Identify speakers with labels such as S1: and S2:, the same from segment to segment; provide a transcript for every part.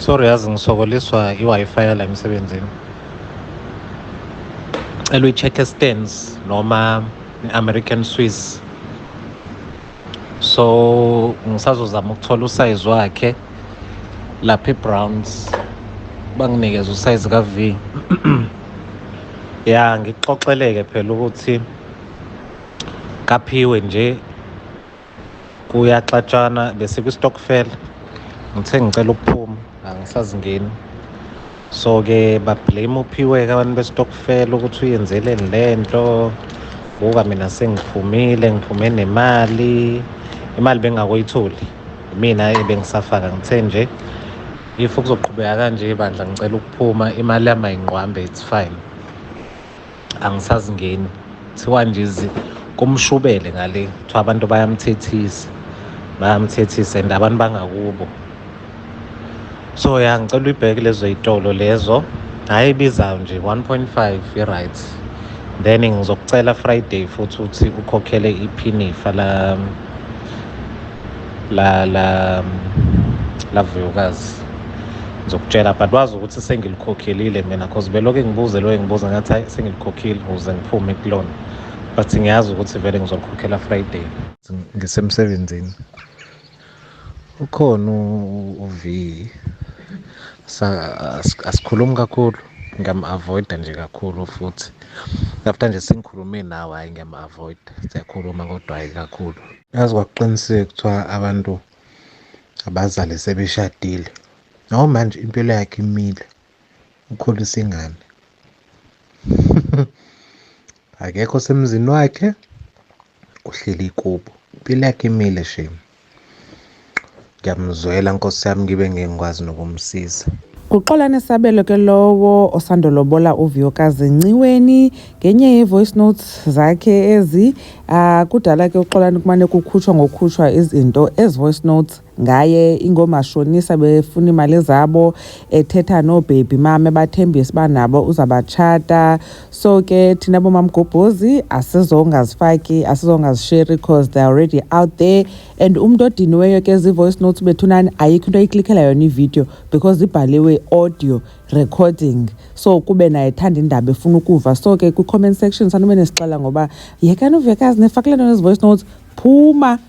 S1: Sorry yazi ngisokoliswa i-Wi-Fi yala emsebenzini. Cela uyi-check stands noma i-American Swiss. So ngisazozama ukuthola usize wakhe lapha eBrowns. Banginikeza usize ka-V. Ya ngikuxoxeleke phela ukuthi kaphiwe nje kuyaxatshana bese kwi-stockfel. Ngithe ngicela ukuphuma angisazingeni. So-ke bablame uphiwe-ke abantu be-stockfel ukuthi uyenzeleni lento. Buka mina sengiphume nemali. Imali bengakoyitholi. Mina ebengisafaka ngithe nje if kuzoqhubeka kanje bandla ngicela ukuphuma imali yami ayinqwambe it's fine. Angisazingeni. Thiwa nje kumshubele ngale kuthiwa abantu bayamthethisa and abantu bangakubo. So ya ngicela uyibheke lezo zitolo lezo. Hayi bizayo nje 1.5 i-right. Then ngizokucela Friday futhi uthi ukhokhele iphinifa la Vuyokazi. Ngizokutshela but wazi ukuthi sengilikhokhelile mina cause beloke ngibuza ngathi hayi sengilikhokhile ukuze ngiphume kulona. But ngiyazi ukuthi vele ngizokhokhela Friday. Ngisemsebenzini. Ukhona uV asikhulumi kakhulu, ngiyam-avoida nje kakhulu futhi. After nje sengikhulume nawe hayi ngiyam-avoid. Siyakhuluma kodwa hayi kakhulu. Yazi kwakuqiniseka kuthiwa abantu abazali sebeshadile. Nawo manje impilo yakhe imile. Ukhulisa ingane. Akekho semzini wakhe. Uhleli kubo. Impilo yakhe imile shame. Ngiyamzwela Nkosi yami ngibe ngengikwazi nokumsiza.
S2: Kuxolani Sabelo ke lowo osandolobola uVuyokazi Nciweni ngenye ye-voice notes zakhe ezi kudala ke uxolani kumane kukhutshwa izinto ezi-voice notes ngaye ingomashonisa befuna imali zabo ethetha no-baby mama bathembisa banabo uzabatshata. So ke thina bomamgobhozi asizongazifaki asizongazishare because they're already out there and umuntu odiniweyo ke zi-voice notes bethunani ayikho into ayiklikhela yona i-video because ibhaliwe audio recording. So kube naye ethanda indaba efuna ukuva. So ke kwi-comment section sanube nesixela ngoba yekani uVuyokazi nefakile nezi-voice notes phuma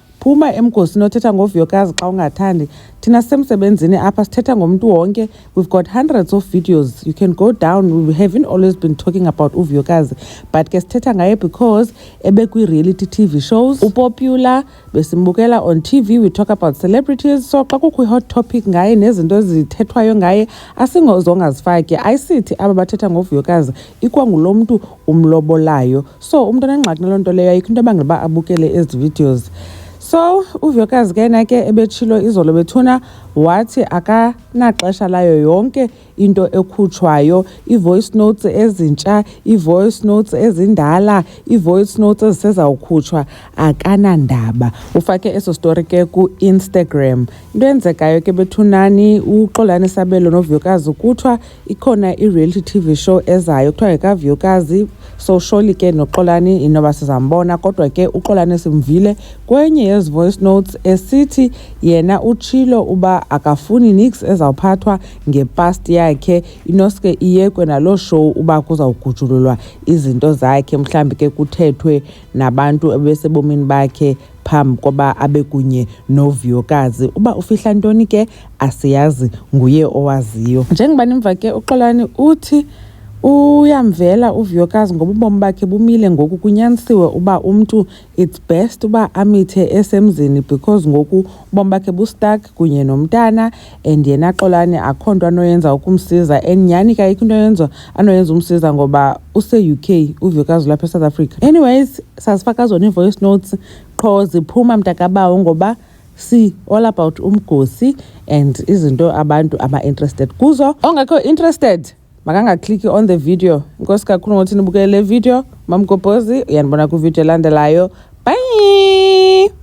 S2: emgosini othetha ngoVuyokazi xa ungathandi. Thina semsebenzini apha sithetha ngomuntu wonke. We've got hundreds of videos. You can go down. We haven't always been talking about uVuyokazi, but ke sithetha ngaye because ebekwi-reality TV shows. Upopular besimbukela on TV. We talk about celebrities. So xa kukho i-hot topic ngaye nezinto ezithethwayo ngaye asingozongazifaki. Ayisithi aba bathetha ngoVuyokazi ikwangulo mntu umlobolayo. So umntu onengxaki naloo nto leyo ayikho into ebangela uba abukele ezi videos. So uVuyokazi ke ke ebetshilo izolo bethuna wathi akanaxesha layo yonke into ekhutshwayo, i-voice notes ezintsha, i-voice notes ezindala, i-voice notes ezisezawukhutshwa akanandaba. Ufake eso story ke ku-Instagram. Into enzekayo ke bethunani uxolani Sabelo noVuyokazi kuthiwa ikhona i-reality TV show ezayo kuthiwa yekaVuyokazi. So surely ke noxolani inoba sizambona kodwa ke uxolani simvile kwenye yezi voice notes esithi yena utshilo uba akafuni nix ezawuphathwa ngepast yakhe inoske iyekwe nalo show uba kuzawugujululwa izinto zakhe mhlambi ke kuthethwe nabantu ebesebomini bakhe phambi koba abe kunye noVuyokazi. Uba ufihla ntoni ke asiyazi, nguye owaziyo. Njengoba nimva ke uxolani uthi uyamvela uVuyokazi ngoba ubomi bakhe bumile ngoku kunyanisiwe uba umntu it's best uba amithe esemzini because ngoku ubomi bakhe bustuck kunye nomntana and yena xolani akho nto anoyenza ukumsiza and nyani ke ayikho into anoyenza umsiza ngoba use-UK uVuyokazi lapha eSouth Africa. Anyways sasifaka zona i-voice notes qho ziphuma mntakabawo ngoba see all about umgosi and izinto abantu aba-interested kuzo. Ongekho interested makangaklikhi on the video. Inkosi kakhulu ngothi nibukele le video. Mamgobhozi uyanibona ku video elandelayo. Bye.